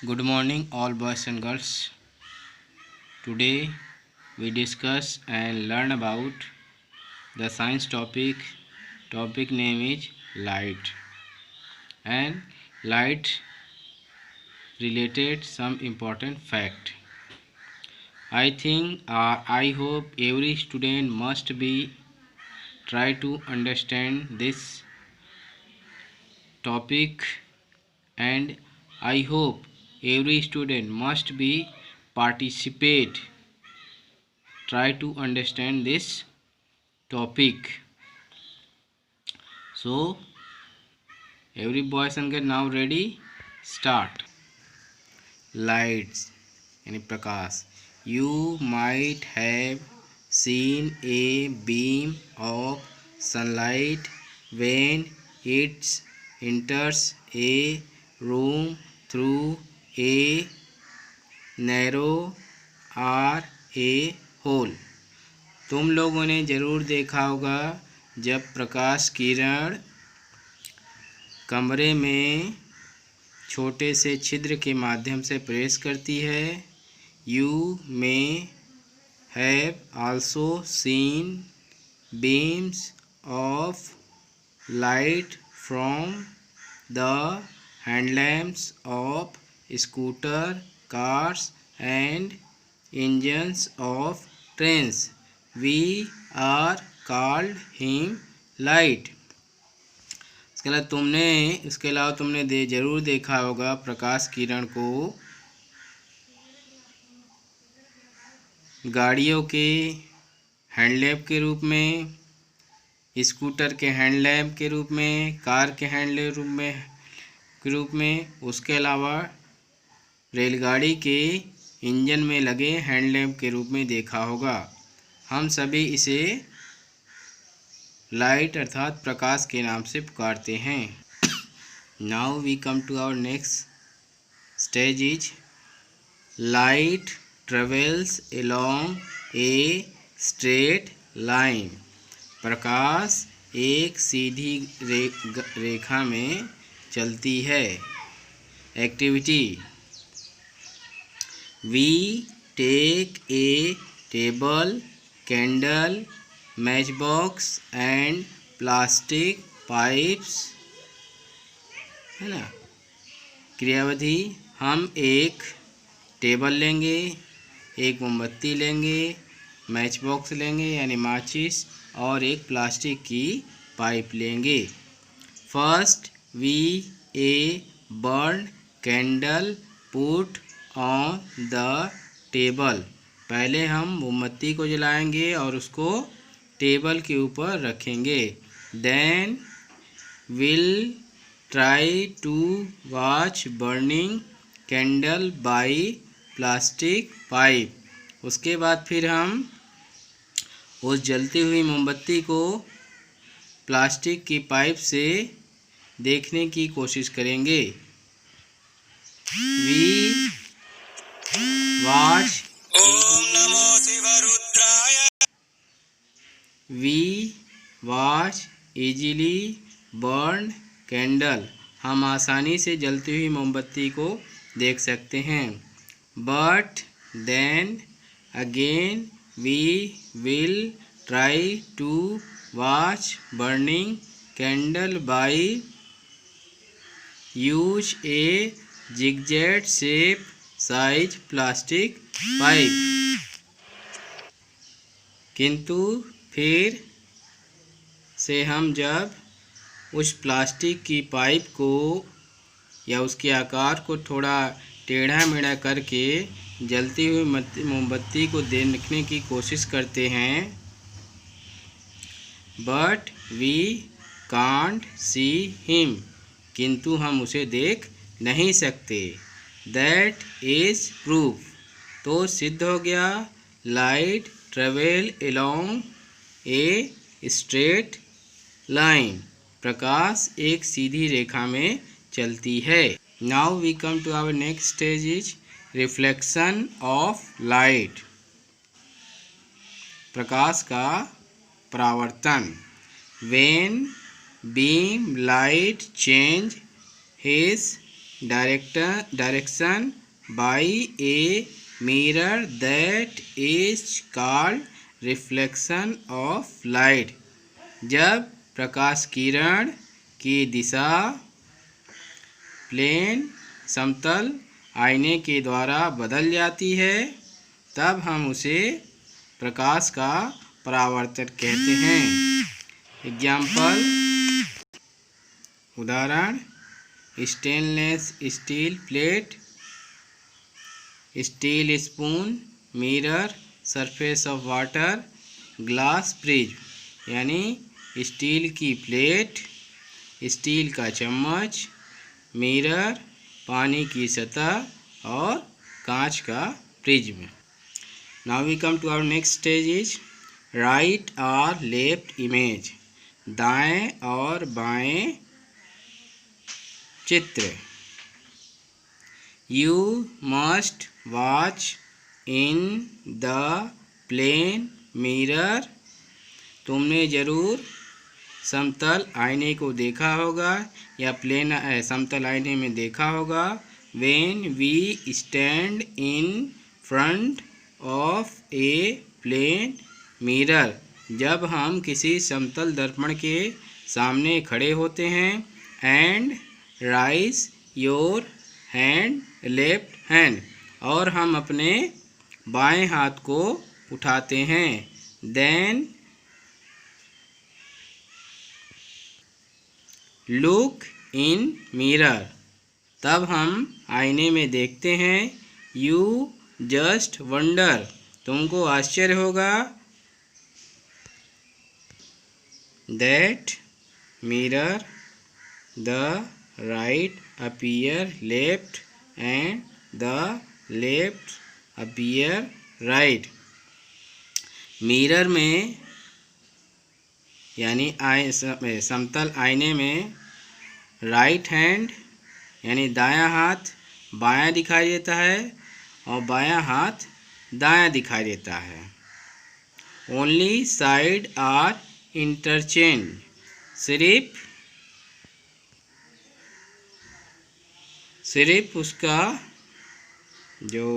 Good morning, all boys and girls. Today we discuss and learn about the science topic. Topic name is light, and light related some important fact. I hope every student must be try to understand this topic, and I hope every student must be participate try to understand this topic. So every boys and girl now ready, start. Lights यानी प्रकाश. You might have seen a beam of sunlight when it enters a room through a narrow or a hole. तुम लोगों ने ज़रूर देखा होगा जब प्रकाश किरण कमरे में छोटे से छिद्र के माध्यम से प्रवेश करती है. You may have also seen beams of light from the handlamps of scooter, cars and engines of trains. We are called him light. इसके अलावा तुमने जरूर देखा होगा प्रकाश किरण को गाड़ियों के हैंडलैम्प के रूप में, स्कूटर के हैंडलैम्प के रूप में, कार के हैंडलैम्प के रूप में, उसके अलावा रेलगाड़ी के इंजन में लगे हैंडलैम्प के रूप में देखा होगा. हम सभी इसे लाइट अर्थात प्रकाश के नाम से पुकारते हैं. Now we come to our next stage is light travels along a straight line. प्रकाश एक सीधी रेखा में चलती है. Activity. We take a table, candle, match box and plastic pipes. है ना. क्रियाविधि. हम एक टेबल लेंगे, एक मोमबत्ती लेंगे, मैच बॉक्स लेंगे यानी माचिस, और एक प्लास्टिक की पाइप लेंगे. First V a burn candle put on the table. पहले हम मोमबत्ती को जलाएंगे और उसको टेबल के ऊपर रखेंगे. Then will try to watch burning candle by plastic pipe. उसके बाद फिर हम उस जलती हुई मोमबत्ती को प्लास्टिक की पाइप से देखने की कोशिश करेंगे. We watch we watch easily burn candle. हम आसानी से जलती हुई मोमबत्ती को देख सकते हैं. But then again we will try to watch burning candle by use a zigzag shape size plastic pipe. किंतु फिर से हम जब उस प्लास्टिक की पाइप को या उसके आकार को थोड़ा टेढ़ा मेढ़ा करके जलती हुई मोमबत्ती को देखने की कोशिश करते हैं, but we can't see him, किंतु हम उसे देख नहीं सकते. That is proof. तो सिद्ध हो गया light travel along a straight line. प्रकाश एक सीधी रेखा में चलती है. Now we come to our next stage is reflection of light. प्रकाश का परावर्तन. When beam light change his direction by a mirror that is called reflection of light। जब प्रकाश किरण की दिशा प्लेन समतल आईने के द्वारा बदल जाती है तब हम उसे प्रकाश का परावर्तन कहते हैं। एग्जाम्पल, उदाहरण, stainless steel plate, steel spoon, mirror, surface of water, glass prism. यानी स्टील की प्लेट, स्टील का चम्मच, मिरर पानी की सतह और कांच का prism. Now we come to our next stage is right और लेफ्ट इमेज। दाएं और बाएं चित्र। You must watch in the plane mirror. तुमने ज़रूर समतल आईने को देखा होगा या प्लेन समतल आईने में देखा होगा। When we stand in front of a plane mirror. जब हम किसी समतल दर्पण के सामने खड़े होते हैं। And raise your hand left hand. और हम अपने बाएं हाथ को उठाते हैं। Then look in mirror. तब हम आईने में देखते हैं। You just wonder. तुमको आश्चर्य होगा। That mirror the right appear left and the left appear right. Mirror में यानी समतल आईने में राइट हैंड यानी दायां हाथ बायां दिखाई देता है और बायां हाथ दायां दिखाई देता है। Only side are interchange. सिर्फ उसका जो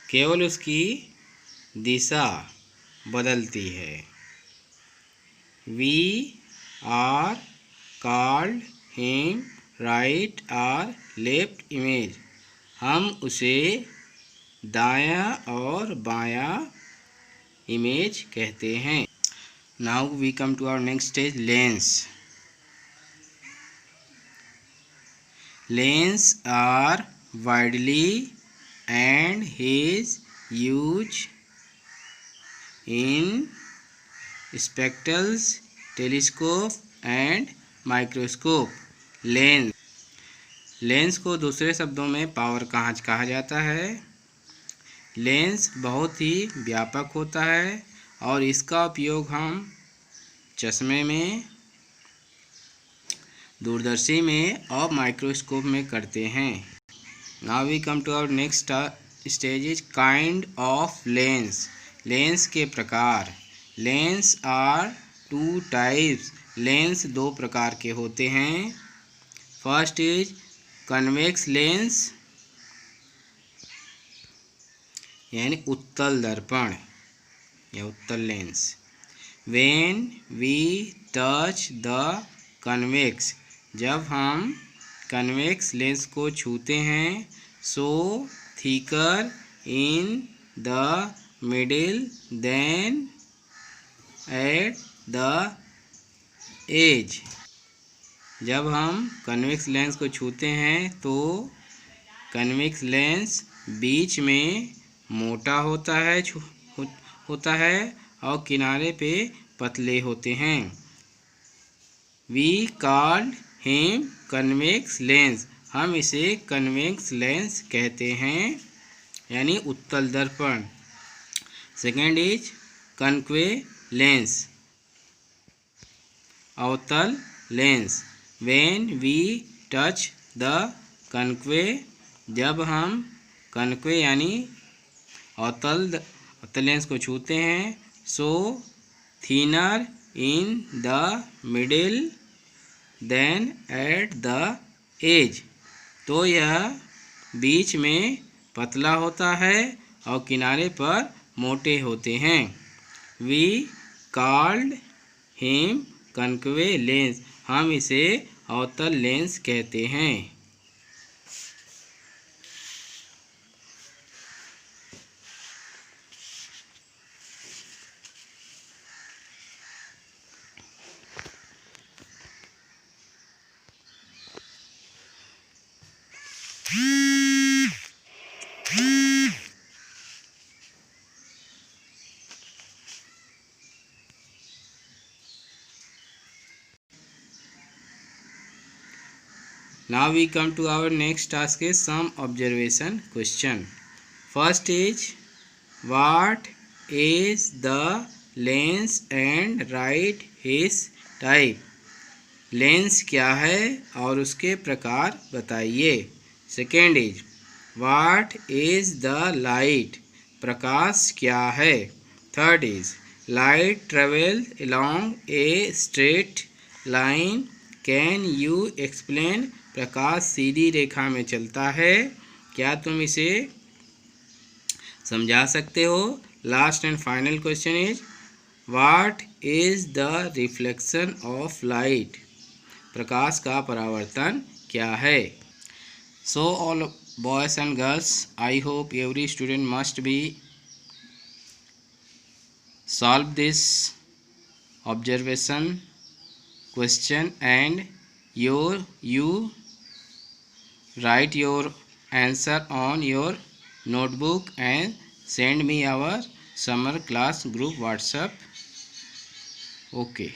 केवल उसकी दिशा बदलती है। We are called him right or left image। हम उसे दायां और बायां इमेज कहते हैं। Now we come to our next stage, lens। Lens are widely and is used in spectacles, telescope and microscope. Lens को दूसरे शब्दों में पावर कांच कहा जाता है। लेंस बहुत ही व्यापक होता है और इसका उपयोग हम चश्मे में, दूरदर्शी में और माइक्रोस्कोप में करते हैं। Now we come to our next stage is kind of lens. Lens के प्रकार। Lens are two types. Lens दो प्रकार के होते हैं। फर्स्ट इज कन्वेक्स लेंस यानी उत्तल दर्पण या उत्तल lens. When we touch the convex. जब हम कन्वेक्स लेंस को छूते हैं। So thicker in the middle than at the edge. जब हम कन्वेक्स लेंस को छूते हैं तो कन्वेक्स लेंस बीच में मोटा होता है और किनारे पे पतले होते हैं। We called him convex lens. हम इसे कन्वेक्स लेंस कहते हैं यानी उत्तल दर्पण। सेकेंड इज कनकेव लेंस, अवतल lens. When we touch the concave. जब हम कनकेव यानी अवतल लेंस को छूते हैं। So thinner in the middle than at the edge. तो यह बीच में पतला होता है और किनारे पर मोटे होते हैं। वी कॉल्ड हिम कनकवे लेंस, हम इसे अवतल लेंस कहते हैं। Now we come to our next task is some observation question. First is, what is the lens and write his type. Lens क्या है और उसके प्रकार बताइए। Second is, what is the light, प्रकाश क्या है। Third is, light travel along a straight line, can you explain, प्रकाश सीधी रेखा में चलता है, क्या तुम इसे समझा सकते हो। Last and final question is, what is the reflection of light, प्रकाश का परावर्तन क्या है। So all boys and girls, I hope every student must B solve this observation question and you write your answer on your notebook and send me our summer class group WhatsApp. Okay.